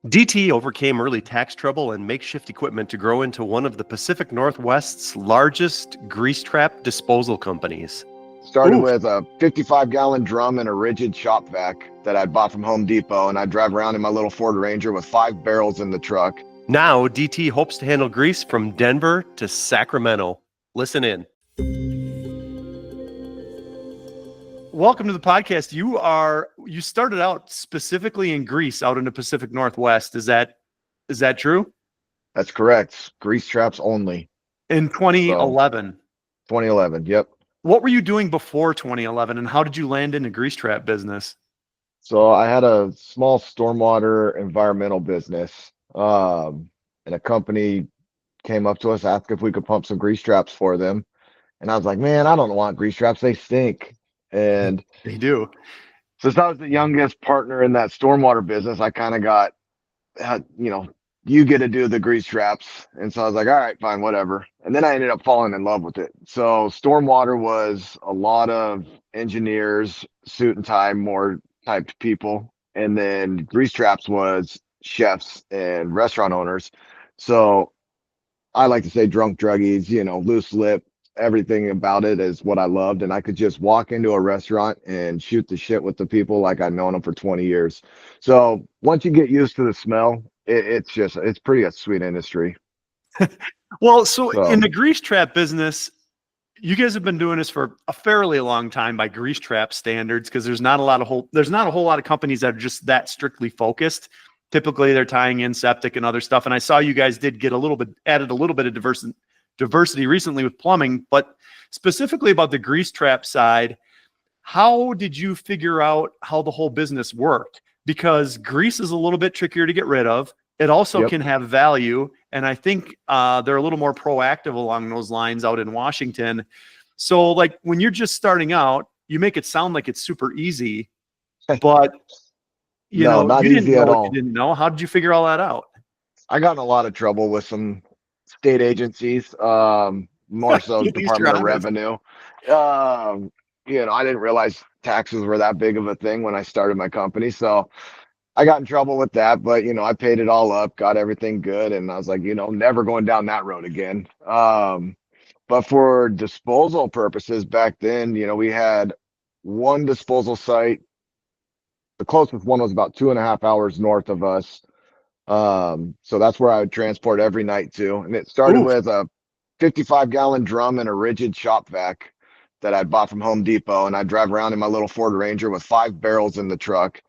DT overcame early tax trouble and makeshift equipment to grow into one of the Pacific Northwest's largest grease trap disposal companies. Started Ooh, with a 55-gallon drum and a rigid shop vac that I'd bought from Home Depot, and I'd drive around in my little Ford Ranger with 5 barrels in the truck. now DT hopes to handle grease from Denver to Sacramento. Listen in. Welcome to the podcast. You started out specifically in grease out in the Pacific Northwest. Is that true? That's correct. Grease traps only. In So 2011. 2011, yep. What were you doing before 2011 and how did you land in the grease trap business? So I had a small stormwater environmental business, and a company came up to us, asked if we could pump some grease traps for them. And I was like, man, I don't want grease traps. They stink. And They do. since I was the youngest partner in that stormwater business, I kind of got, you get to do the grease traps. And so I was like, all right, fine, whatever. And then I ended up falling in love with it. So stormwater was a lot of engineers, suit and tie, more typed people. And then grease traps was chefs and restaurant owners. So I like to say drunk druggies, loose lip, everything about it is what I loved. And I could just walk into a restaurant and shoot the shit with the people like I'd known them for 20 years. So once you get used to the smell, it's pretty a sweet industry. Well, so So in the grease trap business, you guys have been doing this for a fairly long time by grease trap standards, because there's not a whole lot of companies that are just that strictly focused. Typically, they're tying in septic and other stuff. And I saw you guys did get added a little bit of diversity recently with plumbing, but specifically about the grease trap side, how did you figure out how the whole business worked? Because grease is a little bit trickier to get rid of. It also yep. can have value. And I think they're a little more proactive along those lines out in Washington. So like when you're just starting out, you make it sound like it's super easy, but No, not you didn't easy know at what all. you didn't know. How did you figure all that out? I got in a lot of trouble with some state agencies, more so At least you're Department of honest. Revenue. I didn't realize taxes were that big of a thing when I started my company. So I got in trouble with that, but I paid it all up, got everything good, and I was like, never going down that road again. But for disposal purposes back then, we had one disposal site. The closest one was about 2.5 hours north of us. So that's where I would transport every night to. And it started Ooh, with a 55-gallon drum and a rigid shop vac that I'd bought from Home Depot. And I'd drive around in my little Ford Ranger with 5 barrels in the truck,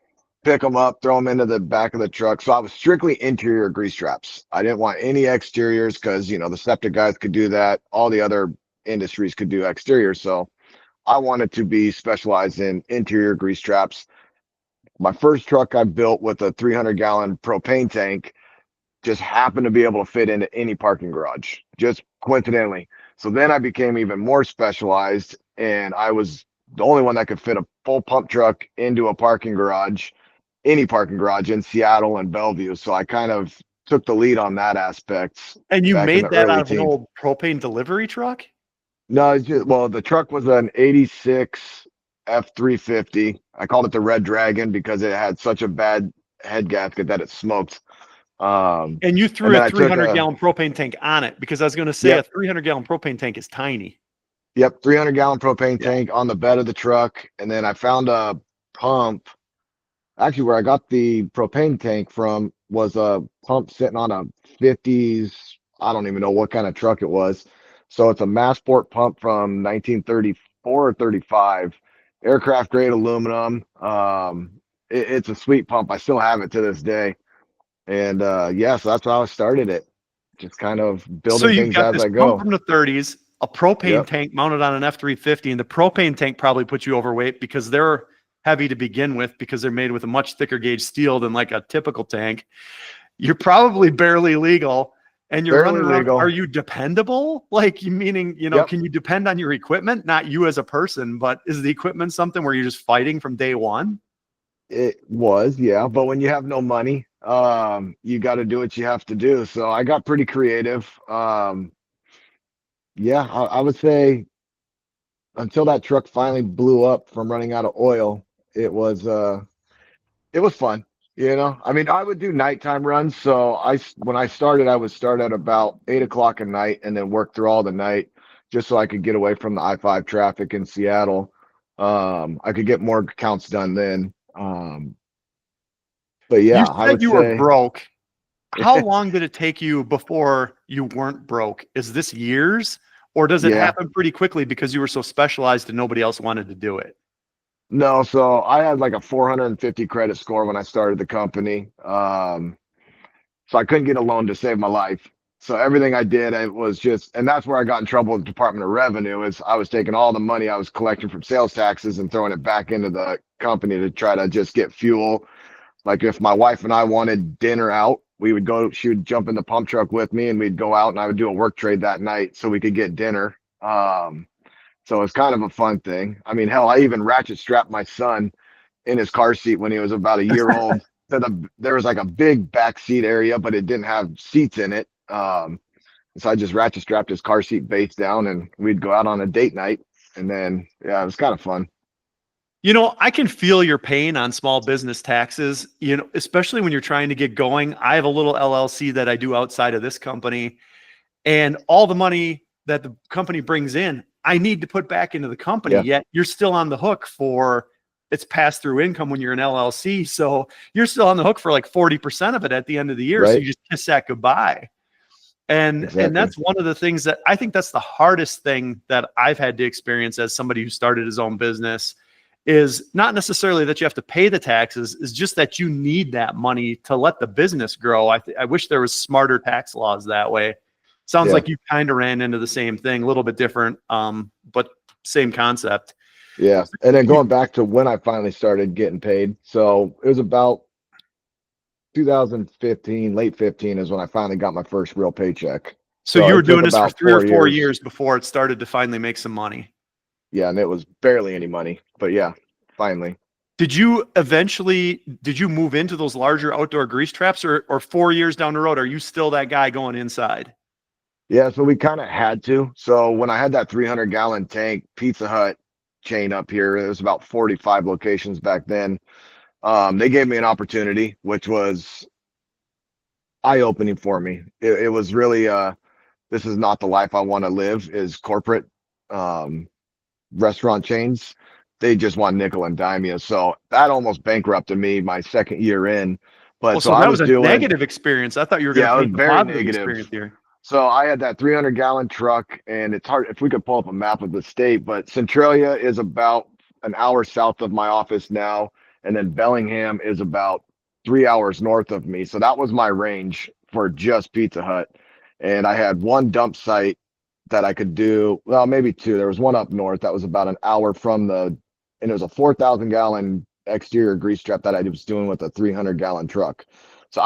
pick them up, throw them into the back of the truck. So I was strictly interior grease traps. I didn't want any exteriors because, the septic guys could do that. All the other industries could do exteriors. So I wanted to be specialized in interior grease traps. My first truck I built with a 300-gallon propane tank just happened to be able to fit into any parking garage, just coincidentally. So then I became even more specialized, and I was the only one that could fit a full pump truck into a parking garage, any parking garage in Seattle and Bellevue. So I kind of took the lead on that aspect and you back in the made that out early of an teens. old propane delivery truck? No, the truck was an 86 F350. I called it the Red Dragon because it had such a bad head gasket that it smoked. And you And threw then a I took 300-gallon propane tank on it, because I was going to say a yep, 300-gallon propane tank is tiny. 300-gallon propane Yeah. tank on the bed of the truck. And then I found a pump. Actually, where I got the propane tank from was a pump sitting on a 50s. I don't even know what kind of truck it was. So it's a Massport pump from 1934 or 35, aircraft grade aluminum. It's a sweet pump. I still have it to this day. And so that's how I started it. Just kind of So building you've things got as this I pump go. from the 30s, a propane Yep. tank mounted on an F350, and the propane tank probably puts you overweight because they're heavy to begin with, because they're made with a much thicker gauge steel than like a typical tank. You're probably barely legal, and you're Barely running around. Are legal. you dependable? Like, you meaning, Yep. can you depend on your equipment? Not you as a person, but is the equipment something where you're just fighting from day one? It was, yeah. But when you have no money, you got to do what you have to do. So I got pretty creative. I would say until that truck finally blew up from running out of oil, it was fun. I mean, I would do nighttime runs. So when I started, I would start at about 8 o'clock at night and then work through all the night just so I could get away from the I-5 traffic in Seattle. I could get more counts done then. But You yeah, I said would you were say, broke. How long did it take you before you weren't broke? Is this years, or does it yeah, happen pretty quickly because you were so specialized and nobody else wanted to do it? no. So I had like a 450 credit score when I started the company. So I couldn't get a loan to save my life. So everything I did, it was just, and that's where I got in trouble with the Department of Revenue. Is I was taking all the money I was collecting from sales taxes and throwing it back into the company to try to just get fuel. Like if my wife and I wanted dinner out, we would go. She would jump in the pump truck with me, and we'd go out, and I would do a work trade that night so we could get dinner. So it's kind of a fun thing. I mean, hell, I even ratchet strapped my son in his car seat when he was about a year old. There was like a big back seat area, but it didn't have seats in it. So I just ratchet strapped his car seat base down, and we'd go out on a date night. And then, yeah, it was kind of fun. I can feel your pain on small business taxes, especially when you're trying to get going. I have a little LLC that I do outside of this company, and all the money that the company brings in, I need to put back into the company. Yeah, Yet you're still on the hook for it's pass through income when you're an LLC. So you're still on the hook for like 40% of it at the end of the year. So right. you just kiss that goodbye. And Exactly. that's one of the things that I think that's the hardest thing that I've had to experience as somebody who started his own business is not necessarily that you have to pay the taxes, is just that you need that money to let the business grow. I wish there was smarter tax laws that way. Sounds Yeah. like you kind of ran into the same thing, a little bit different, but same concept. Yeah. And then going back to when I finally started getting paid. So it was about 2015, late 15 is when I finally got my first real paycheck. So So you were it took doing this for about 3 or 4 years 4 years. before it started to finally make some money. Yeah. And it was barely any money, but yeah, finally. Did you move into those larger outdoor grease traps, or 4 years down the road, are you still that guy going inside? Yeah. So we kind of had to. So when I had that 300-gallon tank Pizza Hut chain up here, it was about 45 locations back then. They gave me an opportunity, which was eye-opening for me. It was really, this is not the life I want to live, is corporate um, restaurant chains. They just want nickel and dime you. So that almost bankrupted me my second year in. Oh, But so so I that was was a doing, negative experience. I thought you were going yeah, to it was paint the very positive negative. experience here. So I had that 300-gallon truck, and it's hard if we could pull up a map of the state, but Centralia is about an hour south of my office now, and then Bellingham is about 3 hours north of me. So that was my range for just Pizza Hut. And I had one dump site that I could do, well, maybe two. There was one up north that was about an hour from and it was a 4,000-gallon exterior grease trap that I was doing with a 300-gallon truck. So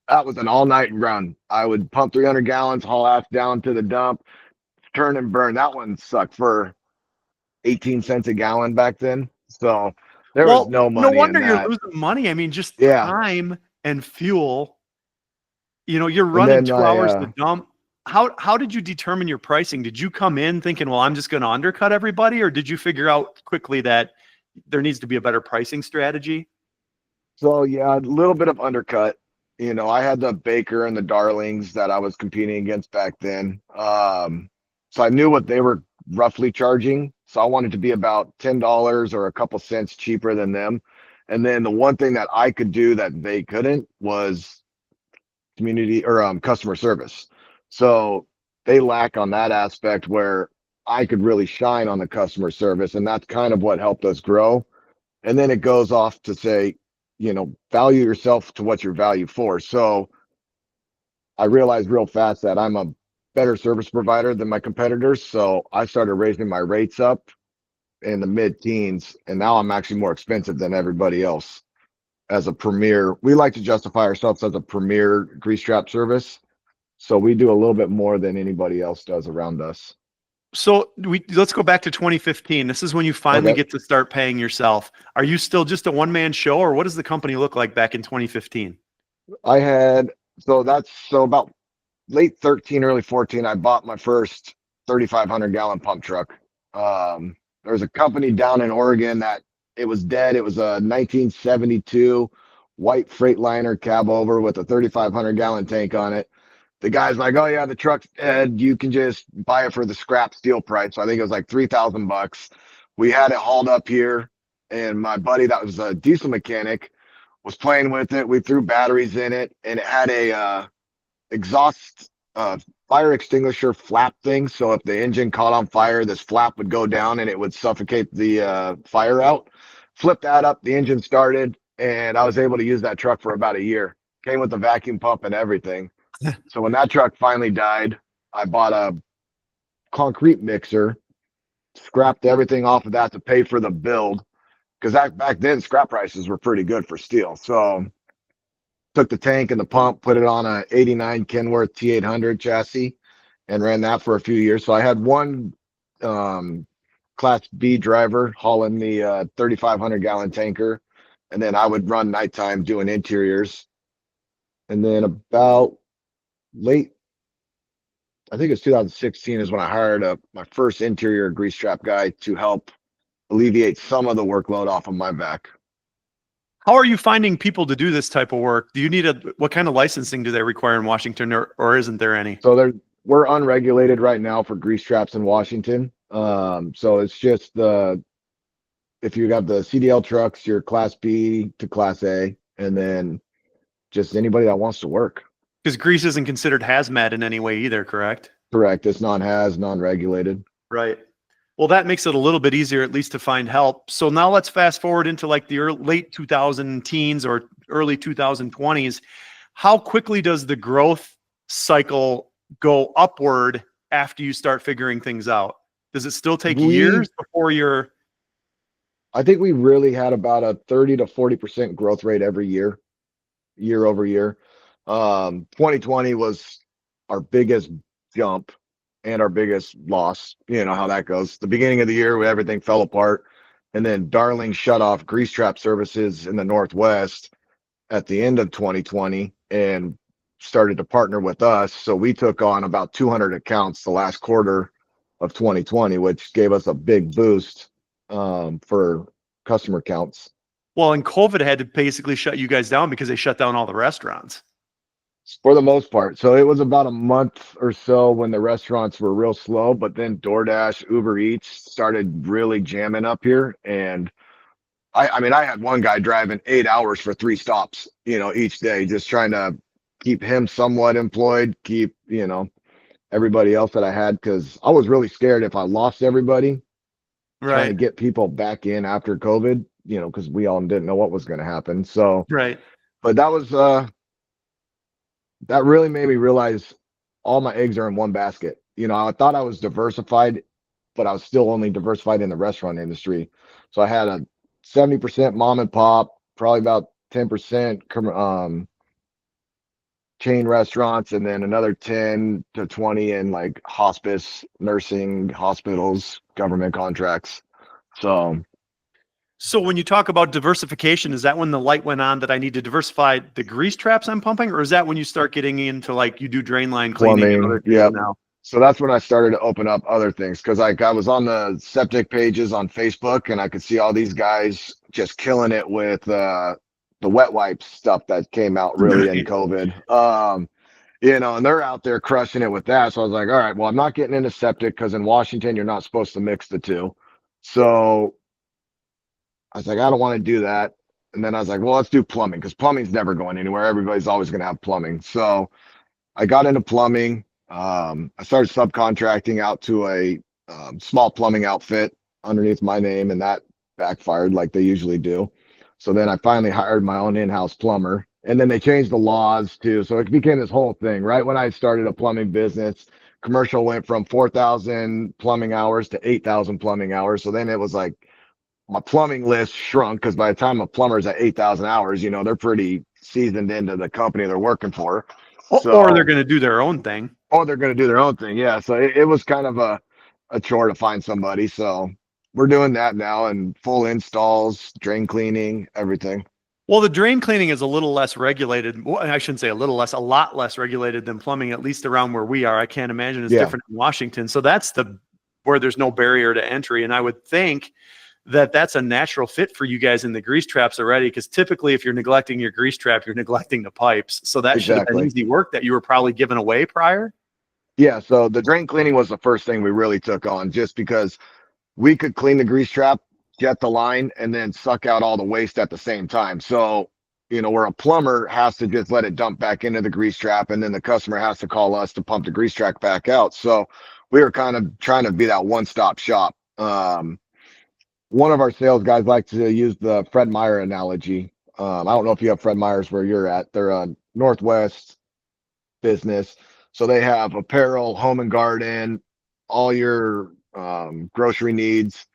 that was an all-night run. I would pump 300 gallons, haul ass down to the dump, turn and burn. That one sucked for 18 cents a gallon back then. So there was Well, no no money in wonder you're that. losing money. I mean, just Yeah. time and fuel. You're And running then 2 hours to dump. How did you determine your pricing? Did you come in thinking, well, I'm just going to undercut everybody, or did you figure out quickly that there needs to be a better pricing strategy? so yeah, a little bit of undercut. I had the Baker and the Darlings that I was competing against back then. So I knew what they were roughly charging. So I wanted to be about $10 or a couple cents cheaper than them. And then the one thing that I could do that they couldn't was community or customer service. So they lack on that aspect where I could really shine on the customer service. And that's kind of what helped us grow. And then it goes off to say, value yourself to what you're valued for. So I realized real fast that I'm a better service provider than my competitors. So I started raising my rates up in the mid teens. And now I'm actually more expensive than everybody else as a premier. We like to justify ourselves as a premier grease trap service. So we do a little bit more than anybody else does around us. So let's go back to 2015. This is when you finally Okay. get to start paying yourself. Are you still just a one-man show, or what does the company look like back in 2015? I had, so about late 13, early 14, I bought my first 3,500-gallon pump truck. There was a company down in Oregon that it was dead. It was a 1972 white Freightliner cab over with a 3,500-gallon tank on it. The guy's like, "Oh yeah, the truck's dead. You can just buy it for the scrap steel price." So I think it was like $3,000. We had it hauled up here, and my buddy that was a diesel mechanic was playing with it. We threw batteries in it, and it had a exhaust fire extinguisher flap thing. So if the engine caught on fire, this flap would go down and it would suffocate the fire out. Flip that up, the engine started, and I was able to use that truck for about a year. Came with the vacuum pump and everything. So when that truck finally died, I bought a concrete mixer, scrapped everything off of that to pay for the build, because back then scrap prices were pretty good for steel. So took the tank and the pump, put it on a 89 Kenworth T800 chassis, and ran that for a few years. So I had one Class B driver hauling the 3,500-gallon tanker, and then I would run nighttime doing interiors. And then about late, I think it's 2016 is when I hired my first interior grease trap guy to help alleviate some of the workload off of my back. How are you finding people to do this type of work? Do you need what kind of licensing do they require in Washington, or isn't there any? So we're unregulated right now for grease traps in Washington. So it's just if you got the CDL trucks, you're Class B to Class A, and then just anybody that wants to work. Because grease isn't considered hazmat in any way either, correct? Correct. It's non-regulated. Right. Well, that makes it a little bit easier, at least, to find help. So now let's fast forward into like the late 2000 teens or early 2020s. How quickly does the growth cycle go upward after you start figuring things out? Does it still take years before you're? I think we really had about a 30 to 40% growth rate every year over year. 2020 was our biggest jump and our biggest loss. You know how that goes. The beginning of the year, everything fell apart. And then Darling shut off grease trap services in the Northwest at the end of 2020 and started to partner with us. So we took on about 200 accounts the last quarter of 2020, which gave us a big boost for customer counts. Well, and COVID had to basically shut you guys down because they shut down all the restaurants. For the most part. So it was about a month or so when the restaurants were real slow, but then DoorDash, Uber Eats started really jamming up here. And I mean, I had one guy driving 8 hours for 3 stops, each day, just trying to keep him somewhat employed, keep, everybody else that I had, because I was really scared if I lost everybody, trying to get people back in after COVID, because we all didn't know what was going to happen. So, but that was, that really made me realize all my eggs are in one basket. I thought I was diversified, but I was still only diversified in the restaurant industry. So I had a 70% mom and pop, probably about 10% chain restaurants, and then another 10 to 20 in like hospice, nursing, hospitals, government contracts. So when you talk about diversification, is that when the light went on that I need to diversify the grease traps I'm pumping, or is that when you start getting into like you do drain line cleaning? Plumbing, yeah. Now? So that's when I started to open up other things, because like I was on the septic pages on Facebook and I could see all these guys just killing it with the wet wipes stuff that came out really in COVID. And they're out there crushing it with that. So I was like, all right, well, I'm not getting into septic because in Washington you're not supposed to mix the two. So I was like, I don't want to do that. And then I was like, well, let's do plumbing, because plumbing's never going anywhere. Everybody's always going to have plumbing. So I got into plumbing. I started subcontracting out to a small plumbing outfit underneath my name, and that backfired like they usually do. So then I finally hired my own in-house plumber, and then they changed the laws too. So it became this whole thing. Right when I started a plumbing business, commercial went from 4,000 plumbing hours to 8,000 plumbing hours. So then it was like, my plumbing list shrunk, because by the time a plumber's at 8,000 hours, they're pretty seasoned into the company they're working for. Or they're going to do their own thing. Or they're going to do their own thing. Yeah. So it was kind of a chore to find somebody. So we're doing that now, and full installs, drain cleaning, everything. Well, the drain cleaning is a little less regulated. Well, I shouldn't say a lot less regulated than plumbing, at least around where we are. I can't imagine it's different in Washington. So that's where there's no barrier to entry. And I would think that's a natural fit for you guys in the grease traps already. Because typically, if you're neglecting your grease trap, you're neglecting the pipes. So that should have been Exactly. easy work that you were probably giving away prior. Yeah. So the drain cleaning was the first thing we really took on, just because we could clean the grease trap, jet the line, and then suck out all the waste at the same time. So, where a plumber has to just let it dump back into the grease trap, and then the customer has to call us to pump the grease trap back out. So we were kind of trying to be that one-stop shop. One of our sales guys likes to use the Fred Meyer analogy. I don't know if you have Fred Meyer's where you're at. They're a Northwest business. So they have apparel, home and garden, all your grocery needs,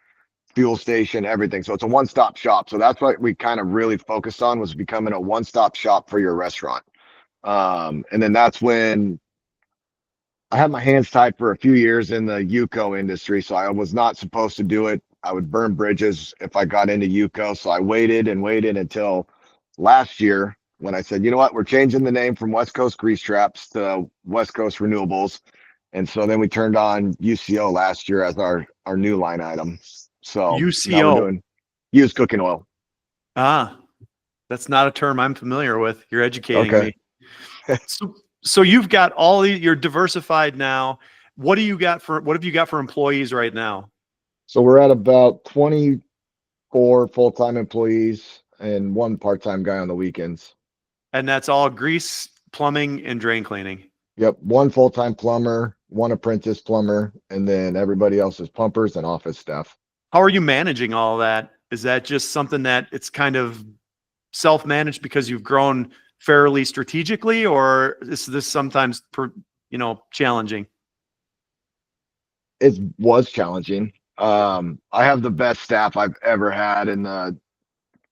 fuel station, everything. So it's a one-stop shop. So that's what we kind of really focused on, was becoming a one-stop shop for your restaurant. And then that's when I had my hands tied for a few years in the UCO industry. So I was not supposed to do it. I would burn bridges if I got into UCO. So I waited and waited until last year when I said, you know what, we're changing the name from West Coast Grease Traps to West Coast Renewables. And so then we turned on UCO last year as our new line item. So now we're UCO. doing used cooking oil. That's not a term I'm familiar with. You're educating Okay. me. So you've got you're diversified now. What have you got for employees right now? So we're at about 24 full-time employees and one part-time guy on the weekends. And that's all grease, plumbing, and drain cleaning. Yep. One full-time plumber, one apprentice plumber, and then everybody else is pumpers and office staff. How are you managing all that? Is that just something that it's kind of self-managed because you've grown fairly strategically, or is this sometimes, challenging? It was challenging. I have the best staff I've ever had in the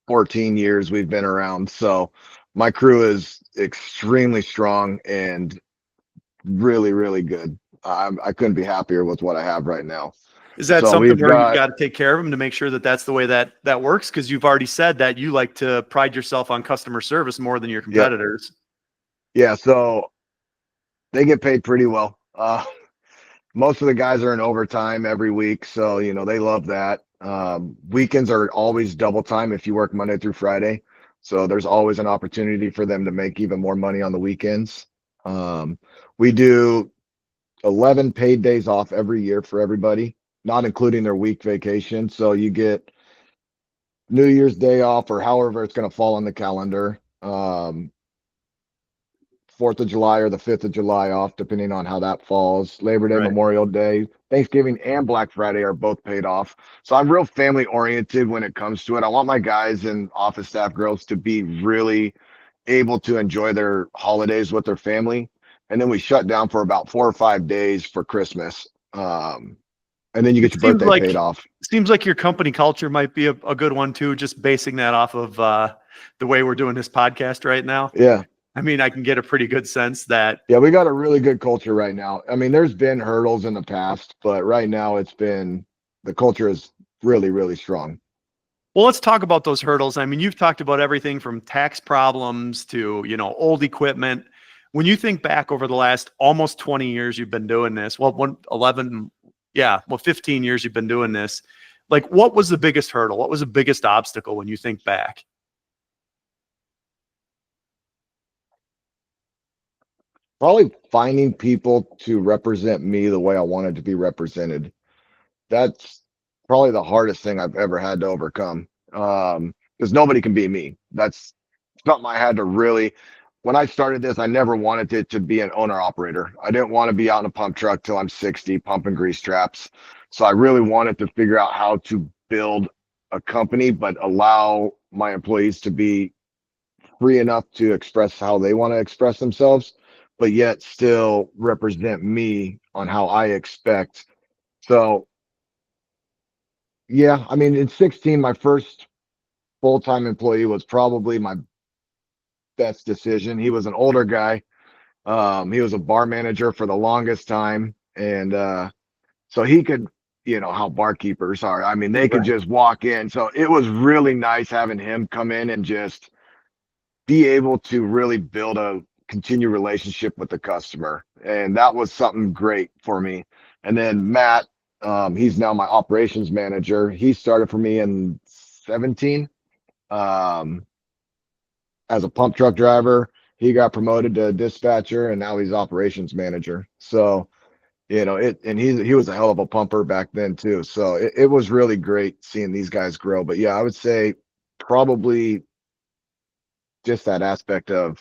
14 years we've been around. So my crew is extremely strong and really, really good. I couldn't be happier with what I have right now. Is that something where you've got to take care of them to make sure that that's the way that works? Because you've already said that you like to pride yourself on customer service more than your competitors. Yeah. So they get paid pretty well. Most of the guys are in overtime every week. So, they love that. Weekends are always double time if you work Monday through Friday. So there's always an opportunity for them to make even more money on the weekends. We do 11 paid days off every year for everybody, not including their week vacation. So you get New Year's Day off, or however it's going to fall on the calendar. 4th of July or the 5th of July off, depending on how that falls. Labor Day, Right. Memorial Day, Thanksgiving, and Black Friday are both paid off. So I'm real family oriented when it comes to it. I want my guys and office staff girls to be really able to enjoy their holidays with their family. And then we shut down for about 4 or 5 days for Christmas. And then you get your birthday paid off. Seems like your company culture might be a good one too, just basing that off of the way we're doing this podcast right now. Yeah. I mean, I can get a pretty good sense that. Yeah, we got a really good culture right now. I mean, there's been hurdles in the past, but right now the culture is really, really strong. Well, let's talk about those hurdles. I mean, you've talked about everything from tax problems to, old equipment. When you think back over the last almost 20 years you've been doing this, 15 years you've been doing this. Like, what was the biggest hurdle? What was the biggest obstacle when you think back? Probably finding people to represent me the way I wanted to be represented. That's probably the hardest thing I've ever had to overcome. Because nobody can be me. That's something I had to really, when I started this, I never wanted it to be an owner operator. I didn't want to be out in a pump truck till I'm 60 pumping grease traps. So I really wanted to figure out how to build a company, but allow my employees to be free enough to express how they want to express themselves, but yet still represent me on how I expect. So, yeah, I mean, in 16, my first full-time employee was probably my best decision. He was an older guy. He was a bar manager for the longest time. And so he could, how barkeepers are. I mean, they could just walk in. So it was really nice having him come in and just be able to really build a continued relationship with the customer. And that was something great for me. And then Matt, He's now my operations manager. He started for me in 17 um, as a pump truck driver. He got promoted to dispatcher, and now he's operations manager. So, and he was a hell of a pumper back then too. So it was really great seeing these guys grow. But yeah, I would say probably just that aspect of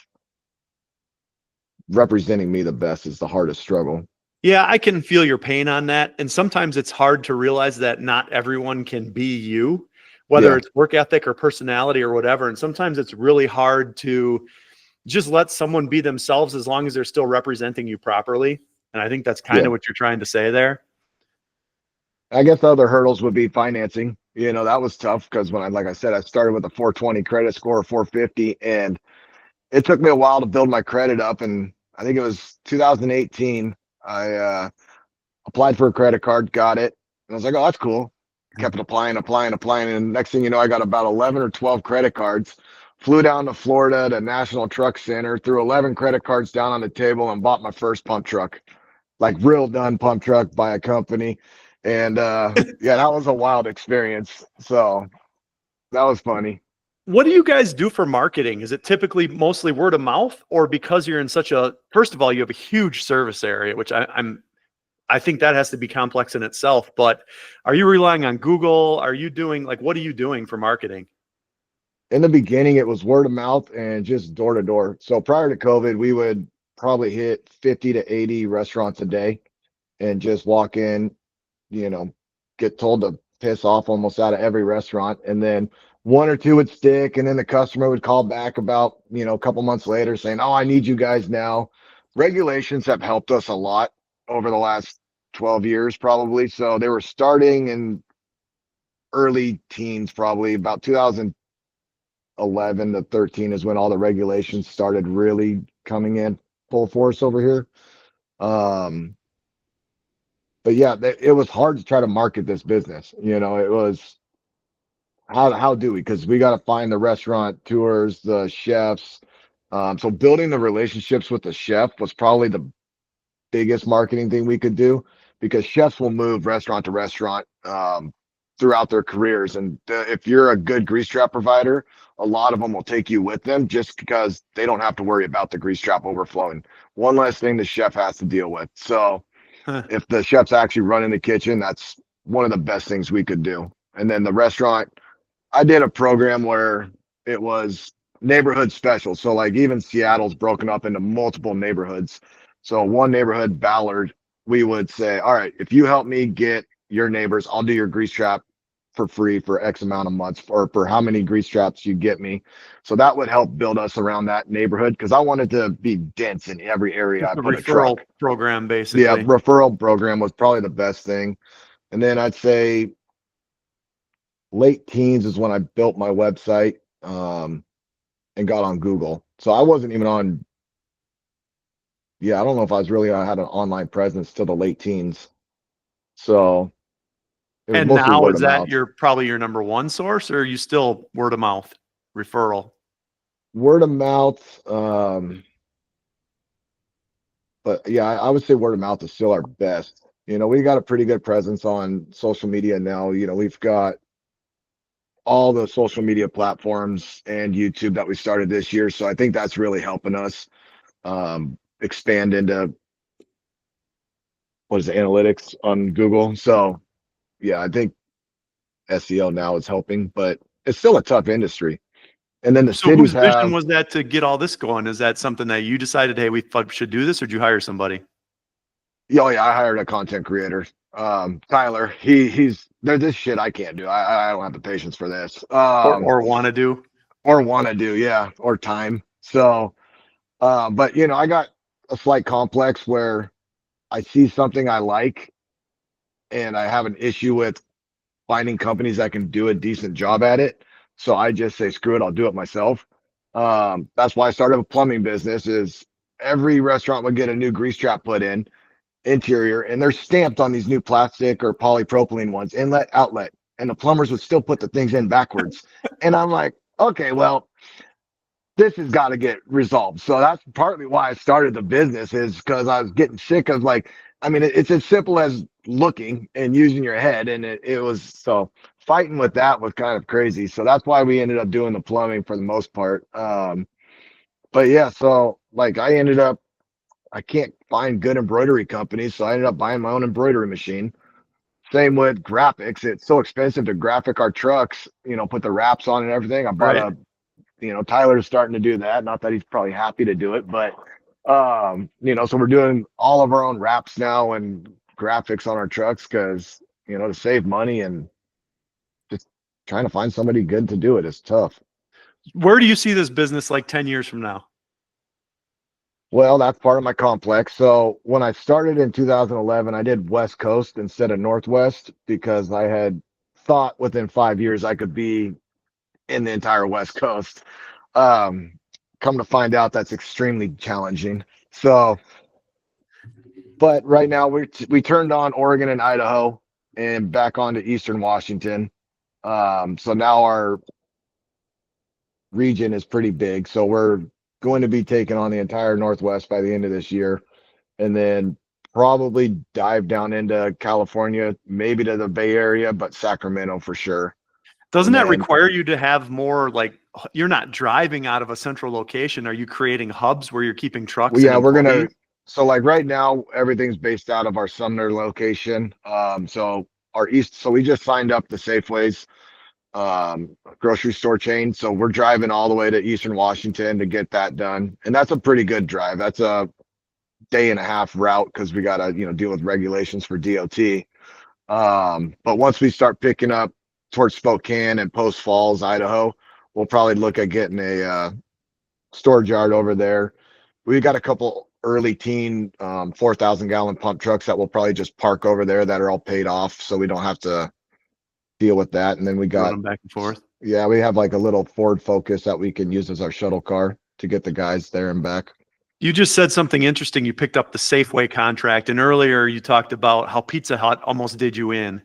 representing me the best is the hardest struggle. Yeah, I can feel your pain on that. And sometimes it's hard to realize that not everyone can be you, whether Yeah, it's work ethic or personality or whatever. And sometimes it's really hard to just let someone be themselves as long as they're still representing you properly. And I think that's kind yeah. of what you're trying to say there. I guess other hurdles would be financing. That was tough because like I said, I started with a 420 credit score, 450, and it took me a while to build my credit up. And I think it was 2018. I applied for a credit card, got it, and I was like, oh, that's cool. Kept applying, and next thing you know, I got about 11 or 12 credit cards. Flew down to Florida to National Truck Center, threw 11 credit cards down on the table, and bought my first pump truck, like real done pump truck by a company. And yeah, that was a wild experience. So that was funny. What do you guys do for marketing? Is it typically mostly word of mouth, or because you're in first of all, you have a huge service area, which I think that has to be complex in itself, but are you relying on Google? Are you doing what are you doing for marketing? In the beginning, it was word of mouth and just door to door. So prior to COVID, we would probably hit 50 to 80 restaurants a day and just walk in, you know, get told to piss off almost out of every restaurant. And then one or two would stick. And then the customer would call back about, a couple months later saying, oh, I need you guys now. Regulations have helped us a lot over the last 12 years, probably. So they were starting in early teens, probably about 2011 to 13 is when all the regulations started really coming in full force over here. But yeah, it was hard to try to market this business. It was how do we? Because we got to find the restaurant tours, the chefs. So building the relationships with the chef was probably the biggest marketing thing we could do, because chefs will move restaurant to restaurant throughout their careers, and if you're a good grease trap provider, a lot of them will take you with them just because they don't have to worry about the grease trap overflowing. One less thing the chef has to deal with. So Huh. if the chef's actually running the kitchen, that's one of the best things we could do. And then the restaurant, I did a program where it was neighborhood special. So like even Seattle's broken up into multiple neighborhoods. So one neighborhood, Ballard, we would say, all right, if you help me get your neighbors, I'll do your grease trap for free for X amount of months, or for how many grease traps you get me. So that would help build us around that neighborhood, because I wanted to be dense in every area Just I a put a truck. referral program, Yeah, basically. referral program was probably the best thing. And then I'd say late teens is when I built my website and got on Google. So I wasn't even on, yeah, I don't know if I had an online presence till the late teens. So it was And mostly now word is of that mouth. your probably your number one source, or are you still word of mouth referral? Word of mouth. But yeah, I would say word of mouth is still our best. We got a pretty good presence on social media now. We've got all the social media platforms and YouTube that we started this year. So I think that's really helping us expand into what is it, analytics on Google. So yeah, I think SEO now is helping, but it's still a tough industry. And then the So cities whose vision have, was that to get all this going? Is that something that you decided, hey, we should do this, or did you hire somebody oh yeah, I hired a content creator. Tyler, he's there's this shit I can't do. I don't have the patience for this. or want to do? Or want to do, yeah, or time. So, but I got a slight complex where I see something I like and I have an issue with finding companies that can do a decent job at it. So I just say, screw it, I'll do it myself. That's why I started a plumbing business. Is every restaurant would get a new grease trap put in interior, and they're stamped on these new plastic or polypropylene ones, inlet, outlet, and the plumbers would still put the things in backwards. And I'm like, okay, well, this has got to get resolved. So that's partly why I started the business, is because I was getting sick of, like, I mean, it's as simple as looking and using your head. And it was so fighting with that was kind of crazy. So that's why we ended up doing the plumbing for the most part. But yeah, so like I can't find good embroidery companies. So I ended up buying my own embroidery machine. Same with graphics. It's so expensive to graphic our trucks, put the wraps on and everything. I bought Right. Tyler's starting to do that. Not that he's probably happy to do it, but so we're doing all of our own wraps now and graphics on our trucks because, to save money and just trying to find somebody good to do it is tough. Where do you see this business like 10 years from now? Well, that's part of my complex. So when I started in 2011, I did West Coast instead of Northwest because I had thought within 5 years I could be in the entire West Coast. Um, Come to find out that's extremely challenging. So, but right now we turned on Oregon and Idaho and back onto Eastern Washington. So now our region is pretty big. So we're going to be taking on the entire Northwest by the end of this year, and then probably dive down into California, maybe to the Bay Area, but Sacramento for sure. Doesn't And that then, require you to have more like you're not driving out of a central location? Are you creating hubs where you're keeping trucks well, and yeah, we're employees? gonna. So like right now, everything's based out of our Sumner location. So our east. So we just signed up the Safeways grocery store chain. So we're driving all the way to Eastern Washington to get that done, and that's a pretty good drive. That's a day and a half route because we got to deal with regulations for DOT. But once we start picking up towards Spokane and Post Falls, Idaho, we'll probably look at getting a storage yard over there. We got a couple early teen 4,000-gallon pump trucks that we'll probably just park over there that are all paid off, so we don't have to deal with that. And then we Run got, them back and forth. yeah, we have like a little Ford Focus that we can use as our shuttle car to get the guys there and back. You just said something interesting. You picked up the Safeway contract, and earlier you talked about how Pizza Hut almost did you in.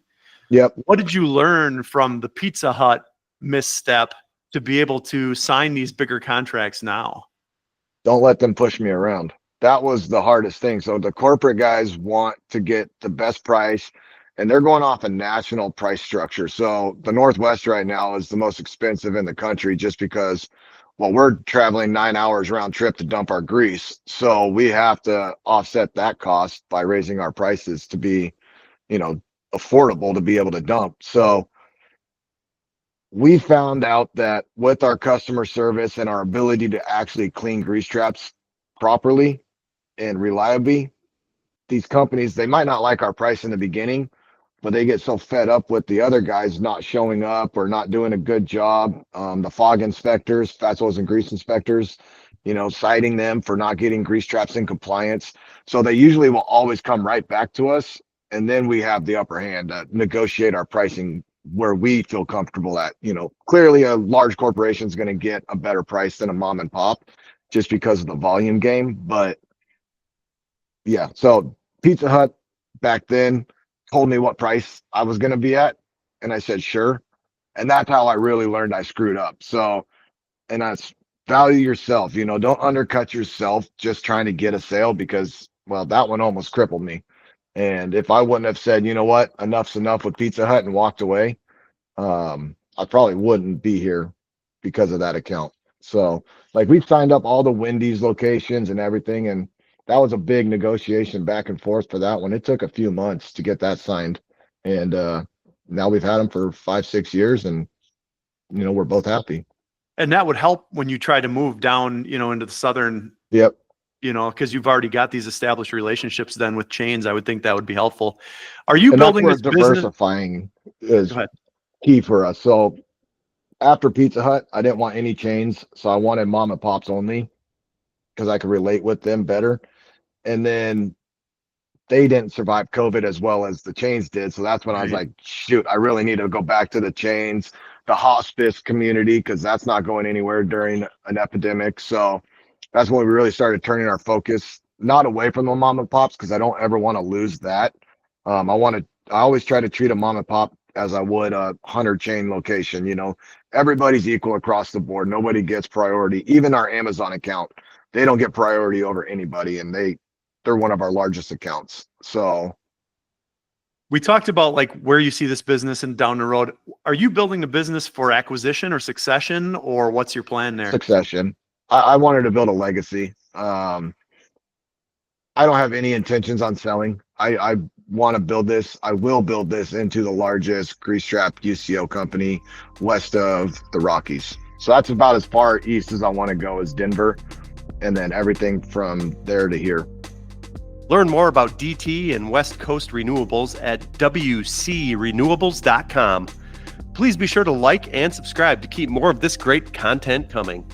Yep. What did you learn from the Pizza Hut misstep to be able to sign these bigger contracts now? Don't let them push me around. That was the hardest thing. So the corporate guys want to get the best price, and they're going off a national price structure. So the Northwest right now is the most expensive in the country just because, well, we're traveling 9 hours round trip to dump our grease. So we have to offset that cost by raising our prices to be, affordable to be able to dump. So we found out that with our customer service and our ability to actually clean grease traps properly and reliably, these companies, they might not like our price in the beginning, but they get so fed up with the other guys not showing up or not doing a good job. The fog inspectors, fats, oils, and grease inspectors, citing them for not getting grease traps in compliance. So they usually will always come right back to us. And then we have the upper hand to negotiate our pricing where we feel comfortable at. Clearly a large corporation is going to get a better price than a mom and pop just because of the volume game. But yeah, so Pizza Hut back then told me what price I was going to be at. And I said, sure. And that's how I really learned I screwed up. So, and that's value yourself, don't undercut yourself just trying to get a sale because, well, that one almost crippled me. And if I wouldn't have said, you know what, enough's enough with Pizza Hut and walked away, I probably wouldn't be here because of that account. So like we signed up all the Wendy's locations and everything, and that was a big negotiation back and forth for that one. It took a few months to get that signed. And now we've had them for 5-6 years, and we're both happy. And that would help when you try to move down, into the southern, Yep. Because you've already got these established relationships then with chains. I would think that would be helpful. Are you And building that's this where business? diversifying is Go ahead. key for us. So after Pizza Hut, I didn't want any chains. So I wanted mom and pops only because I could relate with them better. And then they didn't survive COVID as well as the chains did. So that's when I was Right. like, shoot, I really need to go back to the chains, the hospice community, because that's not going anywhere during an epidemic. So that's when we really started turning our focus not away from the mom and pops, because I don't ever want to lose that. I always try to treat a mom and pop as I would a 100 chain location. Everybody's equal across the board. Nobody gets priority. Even our Amazon account, they don't get priority over anybody, and they're one of our largest accounts. So We talked about like where you see this business and down the road. Are you building the business for acquisition or succession, or what's your plan there? Succession. I wanted to build a legacy. I don't have any intentions on selling. I want to build this. I will build this into the largest grease trap UCO company west of the Rockies. So that's about as far east as I want to go as Denver, and then everything from there to here. Learn more about DT and West Coast Renewables at wcrenewables.com. Please be sure to like and subscribe to keep more of this great content coming.